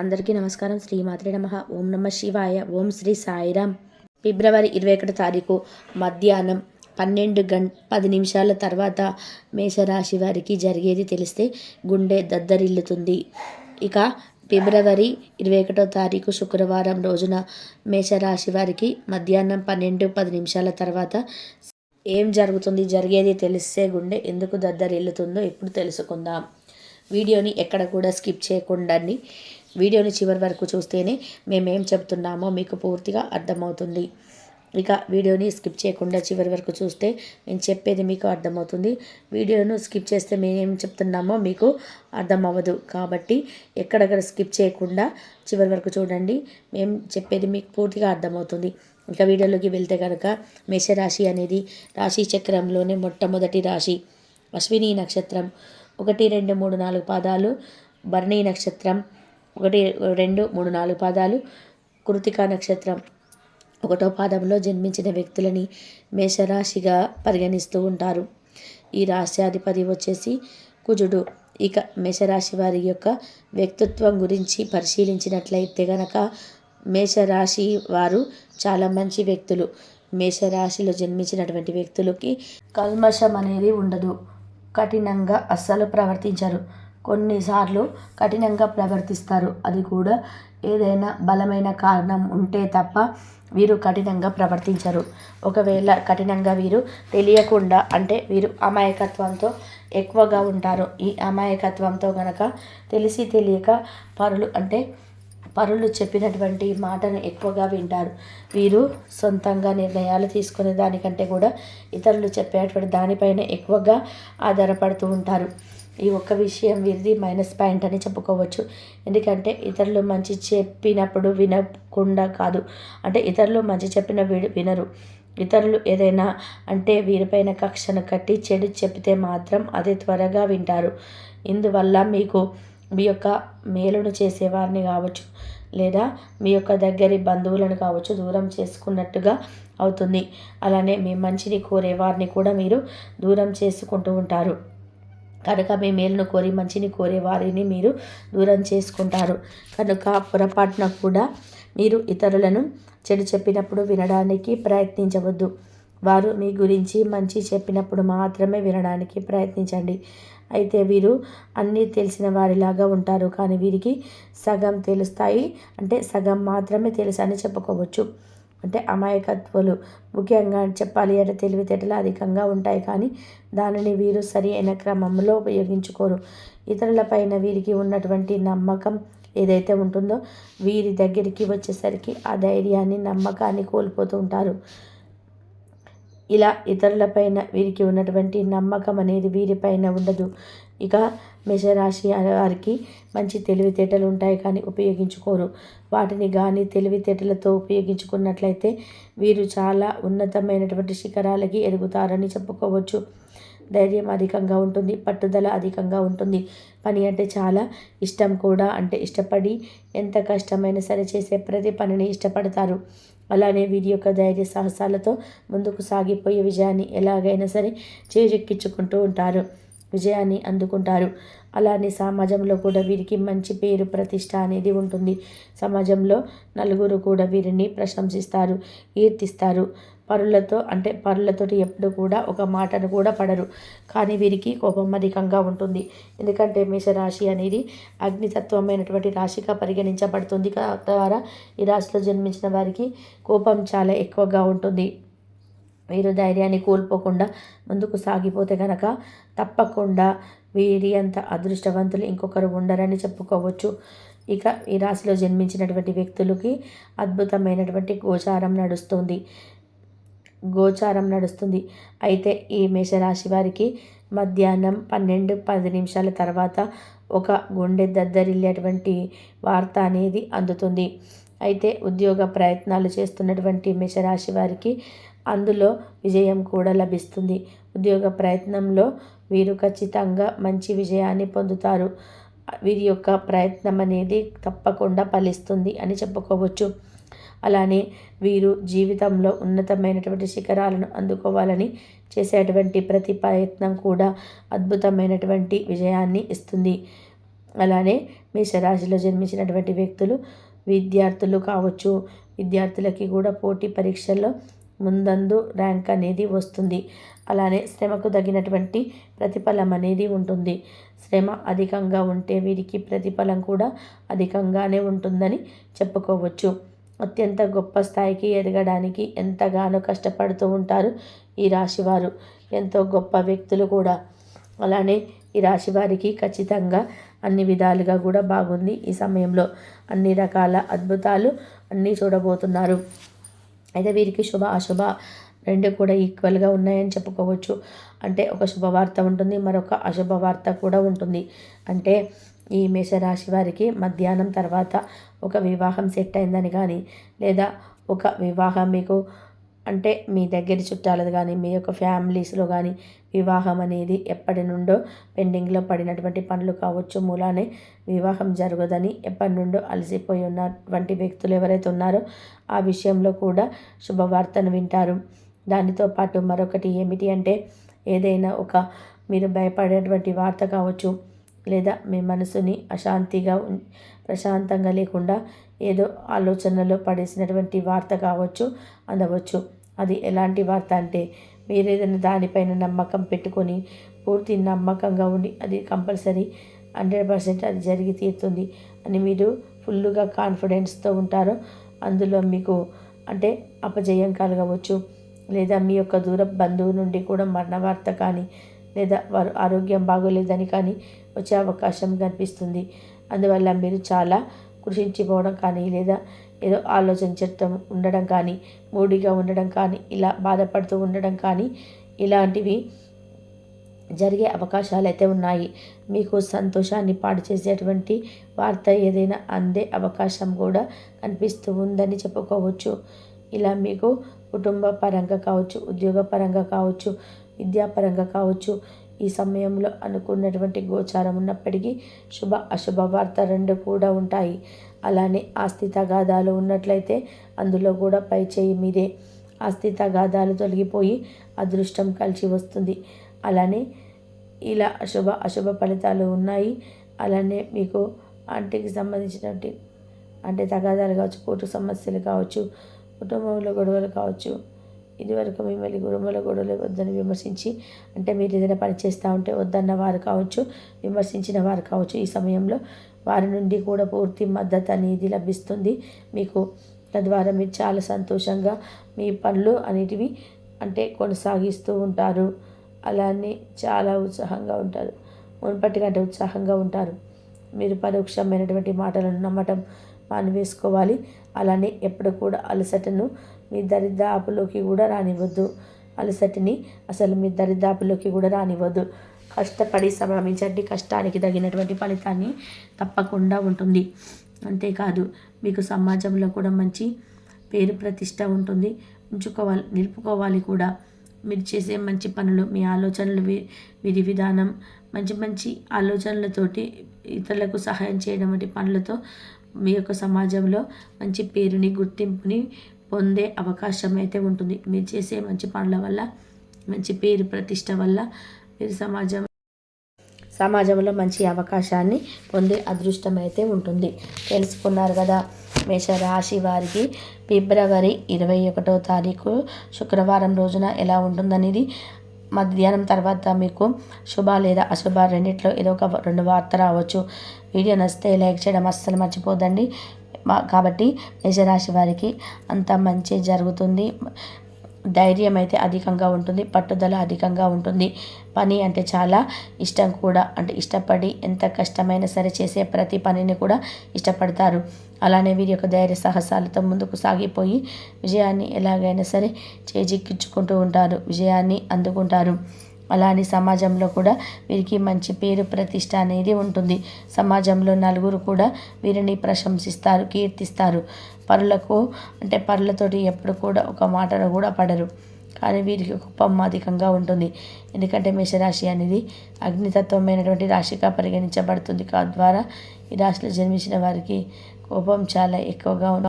అందరికీ నమస్కారం. శ్రీమాత్రే నమః. ఓం నమ శివాయ. ఓం శ్రీ సాయిరామ్. ఫిబ్రవరి 21 తారీఖు మధ్యాహ్నం 12:10 తర్వాత మేషరాశి వారికి జరిగేది తెలిస్తే గుండె దద్దరిల్లుతుంది. ఇక ఫిబ్రవరి 21 తారీఖు శుక్రవారం రోజున మేషరాశి వారికి మధ్యాహ్నం 12:10 తర్వాత ఏం జరుగుతుంది, జరిగేది తెలిస్తే గుండె ఎందుకు దద్దరిల్లుతుందో ఇప్పుడు తెలుసుకుందాం. వీడియోని ఎక్కడ కూడా స్కిప్ చేయకుండా వీడియోని చివరి వరకు చూస్తేనే మేమేం చెప్తున్నామో మీకు పూర్తిగా అర్థమవుతుంది. ఇక వీడియోని స్కిప్ చేయకుండా చివరి వరకు చూస్తే మేము చెప్పేది మీకు అర్థమవుతుంది. వీడియోను స్కిప్ చేస్తే మేమేం చెప్తున్నామో మీకు అర్థమవ్వదు. కాబట్టి ఎక్కడెక్కడ స్కిప్ చేయకుండా చివరి వరకు చూడండి. మేము చెప్పేది మీకు పూర్తిగా అర్థమవుతుంది. ఇక వీడియోలోకి వెళ్తే కనుక మేషరాశి అనేది రాశి చక్రంలోనే మొట్టమొదటి రాశి. అశ్విని నక్షత్రం 1, 2, 3, 4 పాదాలు, భరణి నక్షత్రం 1, 2, 3, 4 పాదాలు, కృతికా నక్షత్రం 1వ పాదంలో జన్మించిన వ్యక్తులని మేషరాశిగా పరిగణిస్తూ ఉంటారు. ఈ రాశ్యాధిపతి వచ్చేసి కుజుడు. ఇక మేషరాశి వారి యొక్క వ్యక్తిత్వం గురించి పరిశీలించినట్లయితే గనక మేషరాశి వారు చాలా మంచి వ్యక్తులు. మేషరాశిలో జన్మించినటువంటి వ్యక్తులకి కల్మషం అనేది ఉండదు. కఠినంగా అస్సలు ప్రవర్తించరు. కొన్నిసార్లు కఠినంగా ప్రవర్తిస్తారు. అది కూడా ఏదైనా బలమైన కారణం ఉంటే తప్ప వీరు కఠినంగా ప్రవర్తించరు. ఒకవేళ కఠినంగా వీరు తెలియకుండా, అంటే వీరు అమాయకత్వంతో ఎక్కువగా ఉంటారు. ఈ అమాయకత్వంతో గనక తెలిసి తెలియక పరులు చెప్పినటువంటి మాటను ఎక్కువగా వింటారు. వీరు సొంతంగా నిర్ణయాలు తీసుకునే దానికంటే కూడా ఇతరులు చెప్పేటువంటి దానిపైన ఎక్కువగా ఆధారపడుతూ ఉంటారు. ఈ ఒక్క విషయం వీరిది మైనస్ పాయింట్ అని చెప్పుకోవచ్చు. ఎందుకంటే ఇతరులు మంచి చెప్పినప్పుడు వినకుండా కాదు, అంటే ఇతరులు మంచి చెప్పిన వినరు. ఇతరులు ఏదైనా అంటే వీరిపైన కక్షను కట్టి చెడు చెప్తే మాత్రం అది త్వరగా వింటారు. ఇందువల్ల మీకు మీ యొక్క మేలును చేసేవారిని కావచ్చు, లేదా మీ యొక్క దగ్గరి బంధువులను కావచ్చు దూరం చేసుకున్నట్టుగా అవుతుంది. అలానే మీ మంచిని కోరే వారిని కూడా మీరు దూరం చేసుకుంటూ ఉంటారు. కనుక మీ మేలును కోరి మంచిని కోరే వారిని మీరు దూరం చేసుకుంటారు. కనుక పొరపాటున కూడా మీరు ఇతరులను చెడు చెప్పినప్పుడు వినడానికి ప్రయత్నించవద్దు. వారు మీ గురించి మంచి చెప్పినప్పుడు మాత్రమే వినడానికి ప్రయత్నించండి. అయితే వీరు అన్నీ తెలిసిన వారిలాగా ఉంటారు, కానీ వీరికి సగం తెలుస్తాయి, అంటే సగం మాత్రమే తెలుసు అని చెప్పుకోవచ్చు. అంటే అమాయకత్వాలు ముఖ్యంగా చెప్పాలి అంటే తెలివితేటలు అధికంగా ఉంటాయి, కానీ దానిని వీరు సరి అయిన క్రమంలో ఉపయోగించుకోరు. ఇతరులపైన వీరికి ఉన్నటువంటి నమ్మకం ఏదైతే ఉంటుందో వీరి దగ్గరికి వచ్చేసరికి ఆ ధైర్యాన్ని, నమ్మకాన్ని కోల్పోతూ ఉంటారు. ఇలా ఇతరులపైన వీరికి ఉన్నటువంటి నమ్మకం అనేది వీరిపైన ఉండదు. ఇక మేషరాశి వారికి మంచి తెలివితేటలు ఉంటాయి, కానీ ఉపయోగించుకోరు. వాటిని కానీ తెలివితేటలతో ఉపయోగించుకున్నట్లయితే వీరు చాలా ఉన్నతమైనటువంటి శిఖరాలకి ఎదుగుతారని చెప్పుకోవచ్చు. ధైర్యం అధికంగా ఉంటుంది, పట్టుదల అధికంగా ఉంటుంది. పని అంటే చాలా ఇష్టం కూడా, అంటే ఇష్టపడి ఎంత కష్టమైనా సరే చేసే ప్రతి పనిని ఇష్టపడతారు. అలానే వీరి యొక్క ధైర్య సాహసాలతో ముందుకు సాగిపోయే విజయాన్ని ఎలాగైనా సరే చేజెక్కించుకుంటూ ఉంటారు, విజయాన్ని అందుకుంటారు. అలానే సమాజంలో కూడా వీరికి మంచి పేరు ప్రతిష్ట అనేది ఉంటుంది. సమాజంలో నలుగురు కూడా వీరిని ప్రశంసిస్తారు, కీర్తిస్తారు. పరులతోటి ఎప్పుడు కూడా ఒక మాటను కూడా పడరు. కానీ వీరికి కోపం అధికంగా ఉంటుంది. ఎందుకంటే మేషరాశి అనేది అగ్నితత్వమైనటువంటి రాశిగా పరిగణించబడుతుంది. ద్వారా ఈ రాశిలో జన్మించిన వారికి కోపం చాలా ఎక్కువగా ఉంటుంది. వీరు ధైర్యాన్ని కోల్పోకుండా ముందుకు సాగిపోతే కనుక తప్పకుండా వీరి అంత అదృష్టవంతులు ఇంకొకరు ఉండరని చెప్పుకోవచ్చు. ఇక ఈ రాశిలో జన్మించినటువంటి వ్యక్తులకి అద్భుతమైనటువంటి గోచారం నడుస్తుంది. అయితే ఈ మేషరాశి వారికి మధ్యాహ్నం 12:10 తర్వాత ఒక గుండె దద్దరిల్లేటువంటి వార్త అనేది అందుతుంది. అయితే ఉద్యోగ ప్రయత్నాలు చేస్తున్నటువంటి మేషరాశి వారికి అందులో విజయం కూడా లభిస్తుంది. ఉద్యోగ ప్రయత్నంలో వీరు ఖచ్చితంగా మంచి విజయాన్ని పొందుతారు. వీరి యొక్క ప్రయత్నం అనేది తప్పకుండా ఫలిస్తుంది అని చెప్పుకోవచ్చు. అలానే వీరు జీవితంలో ఉన్నతమైనటువంటి శిఖరాలను అందుకోవాలని చేసేటువంటి ప్రతి ప్రయత్నం కూడా అద్భుతమైనటువంటి విజయాన్ని ఇస్తుంది. అలానే మేషరాశిలో జన్మించినటువంటి వ్యక్తులు విద్యార్థులు కావచ్చు, విద్యార్థులకి కూడా పోటీ పరీక్షల్లో ముందందు ర్యాంక్ అనేది వస్తుంది. అలానే శ్రమకు తగినటువంటి ప్రతిఫలం అనేది ఉంటుంది. శ్రమ అధికంగా ఉంటే వీరికి ప్రతిఫలం కూడా అధికంగానే ఉంటుందని చెప్పుకోవచ్చు. అత్యంత గొప్ప స్థాయికి ఎదగడానికి ఎంతగానో కష్టపడుతూ ఉంటారు ఈ రాశివారు. ఎంతో గొప్ప వ్యక్తులు కూడా. అలానే ఈ రాశి వారికి ఖచ్చితంగా అన్ని విధాలుగా కూడా బాగుంది. ఈ సమయంలో అన్ని రకాల అద్భుతాలు అన్నీ చూడబోతున్నారు. అయితే వీరికి శుభ అశుభ రెండు కూడా ఈక్వల్గా ఉన్నాయని చెప్పుకోవచ్చు. అంటే ఒక శుభవార్త ఉంటుంది, మరొక అశుభవార్త కూడా ఉంటుంది. అంటే ఈ మేషరాశి వారికి మధ్యాహ్నం తర్వాత ఒక వివాహం సెట్ అయిందని కానీ, లేదా ఒక వివాహం మీకు అంటే మీ దగ్గర చుట్టాలది కానీ, మీ యొక్క ఫ్యామిలీస్లో కానీ వివాహం అనేది ఎప్పటి నుండో పెండింగ్లో పడినటువంటి పనులు కావచ్చు, మూలానే వివాహం జరగదని ఎప్పటి నుండో అలసిపోయి ఉన్నటువంటి వ్యక్తులు ఎవరైతే ఉన్నారో ఆ విషయంలో కూడా శుభవార్తను వింటారు. దానితో పాటు మరొకటి ఏమిటి అంటే, ఏదైనా ఒక మీరు భయపడేటువంటి వార్త కావచ్చు, లేదా మీ మనసుని అశాంతిగా ప్రశాంతంగా లేకుండా ఏదో ఆలోచనలో పడేసినటువంటి వార్త కావచ్చు, అందవచ్చు. అది ఎలాంటి వార్త అంటే, మీరు ఏదైనా దానిపైన నమ్మకం పెట్టుకొని పూర్తి నమ్మకంగా ఉండి అది కంపల్సరీ 100% అది జరిగి తీరుతుంది అని మీరు ఫుల్గా కాన్ఫిడెన్స్తో ఉంటారో అందులో మీకు అంటే అపజయం కలగవచ్చు, లేదా మీ యొక్క దూర బంధువు నుండి కూడా మరణ వార్త కానీ, లేదా వారు ఆరోగ్యం బాగోలేదని కానీ వచ్చే అవకాశం కనిపిస్తుంది. అందువల్ల మీరు చాలా కృషించిపోవడం కానీ, లేదా ఏదో ఆలోచించడం ఉండడం కానీ, మూడీగా ఉండడం కానీ, ఇలా బాధపడుతూ ఉండడం కానీ ఇలాంటివి జరిగే అవకాశాలు అయితే ఉన్నాయి. మీకు సంతోషాన్ని పాడు చేసేటువంటి వార్త ఏదైనా అందే అవకాశం కూడా కనిపిస్తూ ఉందని చెప్పుకోవచ్చు. ఇలా మీకు కుటుంబ పరంగా కావచ్చు, ఉద్యోగపరంగా కావచ్చు, విద్యాపరంగా కావచ్చు ఈ సమయంలో అనుకున్నటువంటి గోచారం ఉన్నప్పటికీ శుభ అశుభ వార్త రెండు కూడా ఉంటాయి. అలానే ఆస్తి తగాదాలు ఉన్నట్లయితే అందులో కూడా పై చేయి మీదే. ఆస్తి తగాదాలు తొలగిపోయి అదృష్టం కలిసి వస్తుంది. అలానే ఇలా అశుభ ఫలితాలు ఉన్నాయి. అలానే మీకు ఆంటీకి సంబంధించినటువంటి అంటే తగాదాలు కావచ్చు, కోర్టు సమస్యలు కావచ్చు, కుటుంబంలో గొడవలు కావచ్చు, ఇదివరకు మిమ్మల్ని కుటుంబంలో గొడవలు వద్దని విమర్శించి అంటే మీరు ఏదైనా పని చేస్తూ ఉంటే వద్దన్న వారు కావచ్చు, విమర్శించిన వారు కావచ్చు, ఈ సమయంలో వారి నుండి కూడా పూర్తి మద్దతు అనేది లభిస్తుంది మీకు. తద్వారా మీరు చాలా సంతోషంగా మీ పనులు అనేటివి అంటే కొనసాగిస్తూ ఉంటారు. అలానే చాలా ఉత్సాహంగా ఉంటారు. మునుపటి కంటే ఉత్సాహంగా ఉంటారు. మీరు పరోక్షమైనటువంటి మాటలను నమ్మటం మానివేసుకోవాలి. అలానే ఎప్పుడు కూడా అలసటను మీ దరిదాపులోకి కూడా రానివ్వద్దు. అలసటిని అసలు మీ దరిదాపులోకి కూడా రానివ్వద్దు. కష్టపడి శ్రమించండి. కష్టానికి తగినటువంటి ఫలితాన్ని తప్పకుండా ఉంటుంది. అంతేకాదు మీకు సమాజంలో కూడా మంచి పేరు ప్రతిష్ట ఉంటుంది. నిలుపుకోవాలి కూడా. మీరు చేసే మంచి పనులు, మీ ఆలోచనలు, విధి విధానం, మంచి ఆలోచనలతోటి ఇతరులకు సహాయం చేయడం వంటి పనులతో మీ యొక్క సమాజంలో మంచి పేరుని, గుర్తింపుని పొందే అవకాశం అయితే ఉంటుంది. మీరు చేసే మంచి పనుల వల్ల, మంచి పేరు ప్రతిష్ట వల్ల మీరు సమాజంలో మంచి అవకాశాన్ని పొందే అదృష్టం అయితే ఉంటుంది. తెలుసుకున్నారు కదా మేషరాశి వారికి ఫిబ్రవరి 21వ తారీఖు శుక్రవారం రోజున ఎలా ఉంటుందనేది. మధ్యాహ్నం తర్వాత మీకు శుభ లేదా అశుభ రెండిట్లో ఏదో ఒక రెండు వార్త రావచ్చు. వీడియో నచ్చితే లైక్ చేయడం అస్సలు మర్చిపోదండి. కాబట్టి మేషరాశి వారికి అంత మంచి జరుగుతుంది. ధైర్యం అయితే అధికంగా ఉంటుంది, పట్టుదల అధికంగా ఉంటుంది. పని అంటే చాలా ఇష్టం కూడా. అంటే ఇష్టపడి ఎంత కష్టమైనా సరే చేసే ప్రతి పనిని కూడా ఇష్టపడతారు. అలానే వీరి యొక్క ధైర్య సాహసాలతో ముందుకు సాగిపోయి విజయాన్ని ఎలాగైనా సరే చేజిక్కించుకుంటూ ఉంటారు, విజయాన్ని అందుకుంటారు. అలానే సమాజంలో కూడా వీరికి మంచి పేరు ప్రతిష్ట అనేది ఉంటుంది. సమాజంలో నలుగురు కూడా వీరిని ప్రశంసిస్తారు, కీర్తిస్తారు. పరులతోటి ఎప్పుడు కూడా ఒక మాటను కూడా పడరు. కానీ వీరికి కోపం అధికంగా ఉంటుంది. ఎందుకంటే మేషరాశి అనేది అగ్నితత్వమైనటువంటి రాశిగా పరిగణించబడుతుంది. తద్వారా ఈ రాశిలో జన్మించిన వారికి కోపం చాలా ఎక్కువగా